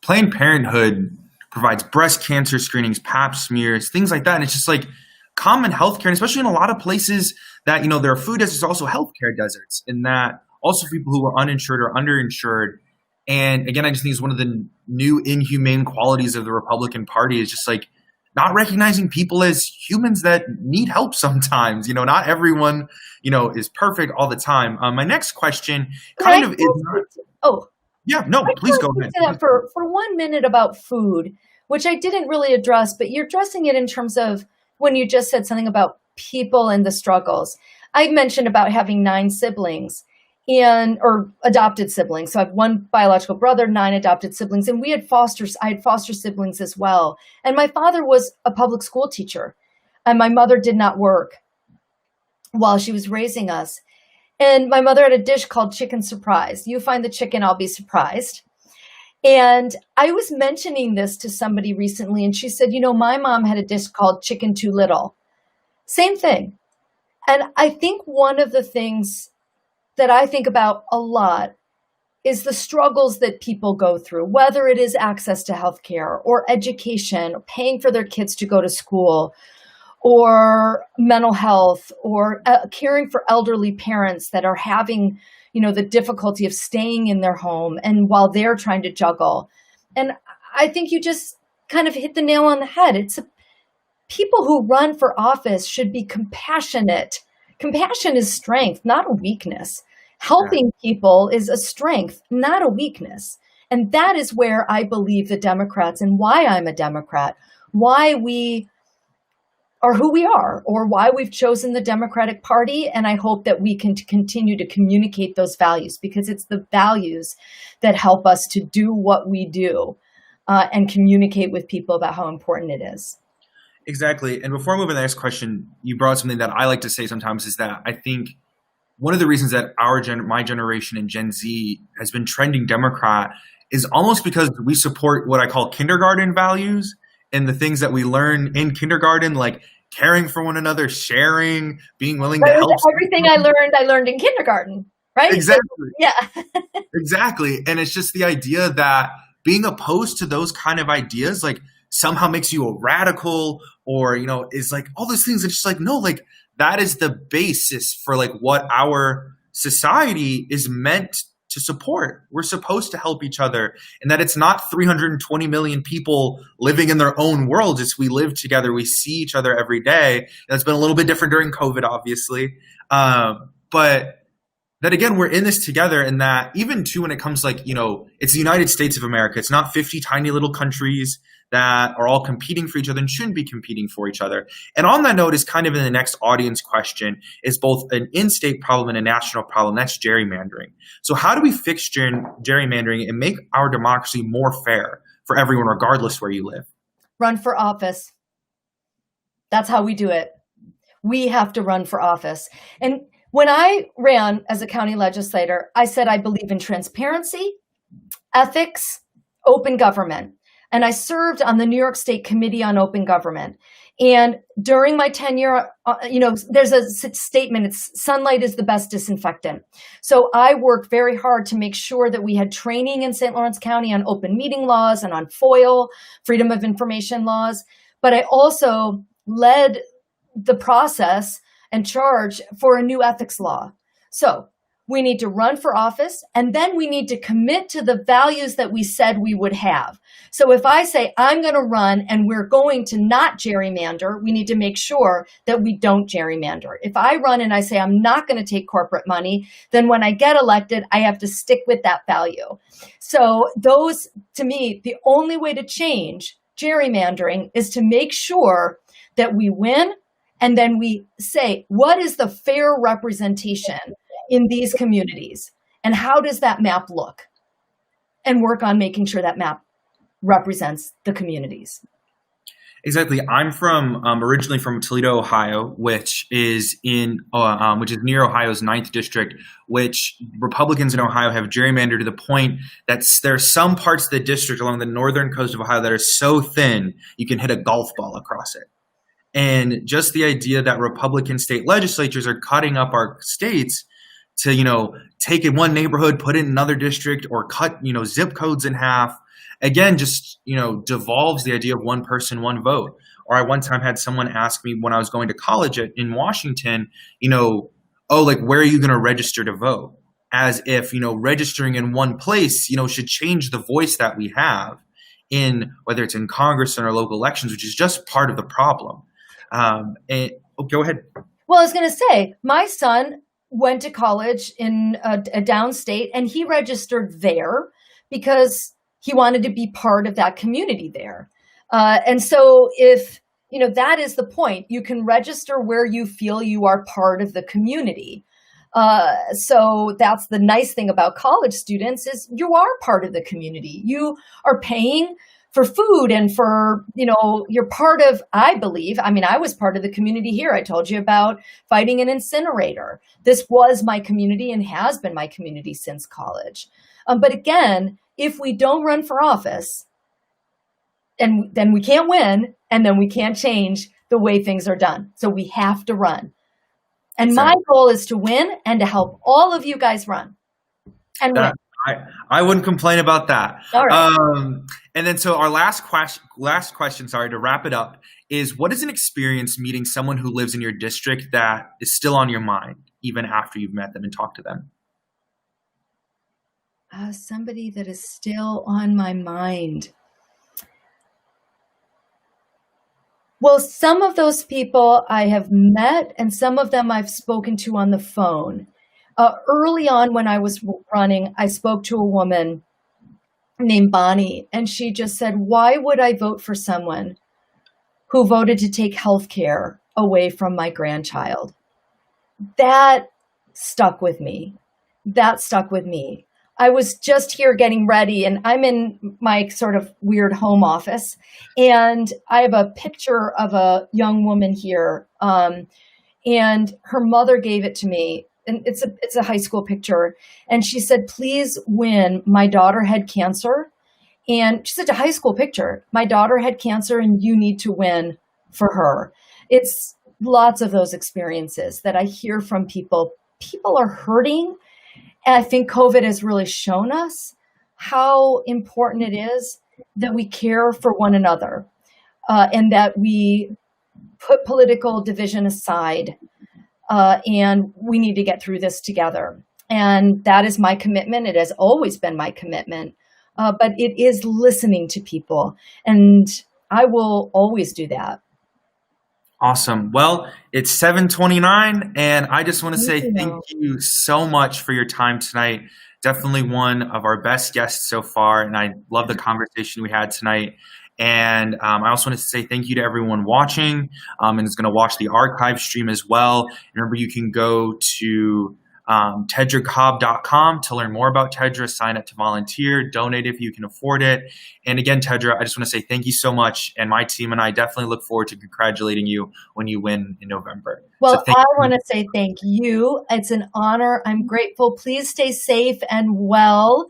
Planned Parenthood provides breast cancer screenings, pap smears, things like that. And it's just like common healthcare, and especially in a lot of places that, there are food deserts, also healthcare deserts, and that also people who are uninsured or underinsured. And again, I just think it's one of the new inhumane qualities of the Republican Party is just like not recognizing people as humans that need help sometimes. Not everyone, is perfect all the time. My next question Yeah, no, please go ahead. For 1 minute about food, which I didn't really address, but you're addressing it in terms of when you just said something about people and the struggles. I mentioned about having 9 siblings or adopted siblings. So I have 1 biological brother, 9 adopted siblings, and I had foster siblings as well. And my father was a public school teacher, and my mother did not work while she was raising us. And my mother had a dish called chicken surprise. You find the chicken, I'll be surprised. And I was mentioning this to somebody recently, and she said, my mom had a dish called chicken too little. Same thing. And I think one of the things that I think about a lot is the struggles that people go through, whether it is access to healthcare or education, or paying for their kids to go to school, or mental health, or caring for elderly parents that are having, the difficulty of staying in their home and while they're trying to juggle. And I think you just kind of hit the nail on the head. People who run for office should be compassionate. Compassion is strength, not a weakness. Helping people is a strength, not a weakness. And that is where I believe the Democrats, and why I'm a Democrat, why we are who we are, or why we've chosen the Democratic Party. And I hope that we can continue to communicate those values, because it's the values that help us to do what we do and communicate with people about how important it is. Exactly. And before I move to the next question, you brought something that I like to say sometimes is that I think one of the reasons that my generation and Gen Z has been trending Democrat is almost because we support what I call kindergarten values, and the things that we learn in kindergarten, like caring for one another, sharing, being willing to help. Everything I learned in kindergarten, right? Exactly. So, yeah. Exactly. And it's just the idea that being opposed to those kind of ideas, like somehow makes you a radical, or, is like all those things. It's just like, no, like that is the basis for like what our society is meant to support. We're supposed to help each other, and that it's not 320 million people living in their own worlds. It's we live together. We see each other every day. That's been a little bit different during COVID, obviously. But that again, we're in this together, and that even too, when it comes like, it's the United States of America. It's not 50 tiny little countries that are all competing for each other and shouldn't be competing for each other. And on that note is kind of in the next audience question is both an in-state problem and a national problem. That's gerrymandering. So how do we fix gerrymandering and make our democracy more fair for everyone, regardless where you live? Run for office. That's how we do it. We have to run for office. And when I ran as a county legislator, I said I believe in transparency, ethics, open government. and I served on the New York State Committee on Open Government. And during my tenure, there's a statement, it's sunlight is the best disinfectant. So I worked very hard to make sure that we had training in St. Lawrence County on open meeting laws and on FOIL, Freedom of Information laws. But I also led the process and charge for a new ethics law. So we need to run for office, and then we need to commit to the values that we said we would have. So if I say I'm going to run and we're going to not gerrymander, we need to make sure that we don't gerrymander. If I run and I say I'm not going to take corporate money, then when I get elected, I have to stick with that value. So those, to me, the only way to change gerrymandering is to make sure that we win, and then we say, what is the fair representation in these communities? And how does that map look? And work on making sure that map represents the communities. Exactly. I'm originally from Toledo, Ohio, which is near Ohio's 9th district, which Republicans in Ohio have gerrymandered to the point that there are some parts of the district along the northern coast of Ohio that are so thin you can hit a golf ball across it. And just the idea that Republican state legislatures are cutting up our states to, take in one neighborhood, put it in another district, or cut, zip codes in half, again, just, devolves the idea of one person, one vote. Or I one time had someone ask me when I was going to college in Washington, where are you going to register to vote? As if, registering in one place, should change the voice that we have in, whether it's in Congress or in our local elections, which is just part of the problem. Go ahead. Well, I was going to say, my son went to college in a downstate, and he registered there because he wanted to be part of that community there. And so if, that is the point, you can register where you feel you are part of the community. So that's the nice thing about college students is you are part of the community. You are paying for food and for, you're part of, I believe, I was part of the community here. I told you about fighting an incinerator. This was my community and has been my community since college. But again, if we don't run for office, and then we can't win, and then we can't change the way things are done. So we have to run. And my goal is to win and to help all of you guys run and win. I wouldn't complain about that. All right. And then, so our last question, to wrap it up, is what is an experience meeting someone who lives in your district that is still on your mind, even after you've met them and talked to them? Somebody that is still on my mind. Well, some of those people I have met, and some of them I've spoken to on the phone. Early on when I was running, I spoke to a woman named Bonnie, and she just said, why would I vote for someone who voted to take health care away from my grandchild? That stuck with me. I was just here getting ready, and I'm in my sort of weird home office, and I have a picture of a young woman here, and her mother gave it to me. And it's a high school picture. And she said, please win. My daughter had cancer. And she said, a high school picture. My daughter had cancer and you need to win for her. It's lots of those experiences that I hear from people. People are hurting. And I think COVID has really shown us how important it is that we care for one another and that we put political division aside. And we need to get through this together. And that is my commitment. It has always been my commitment, but it is listening to people. And I will always do that. Awesome. Well, it's 7:29, and I just want to say thank you so much for your time tonight. Definitely one of our best guests so far, and I love the conversation we had tonight. And I also want to say thank you to everyone watching and is going to watch the archive stream as well. Remember, you can go to tedracobb.com to learn more about Tedra, sign up to volunteer, donate if you can afford it. And again, Tedra, I just want to say thank you so much. And my team and I definitely look forward to congratulating you when you win in November. Well, I want to say thank you. It's an honor. I'm grateful. Please stay safe and well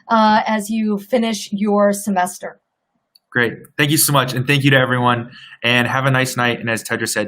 as you finish your semester. Great. Thank you so much. And thank you to everyone. And have a nice night. And as Tedra said,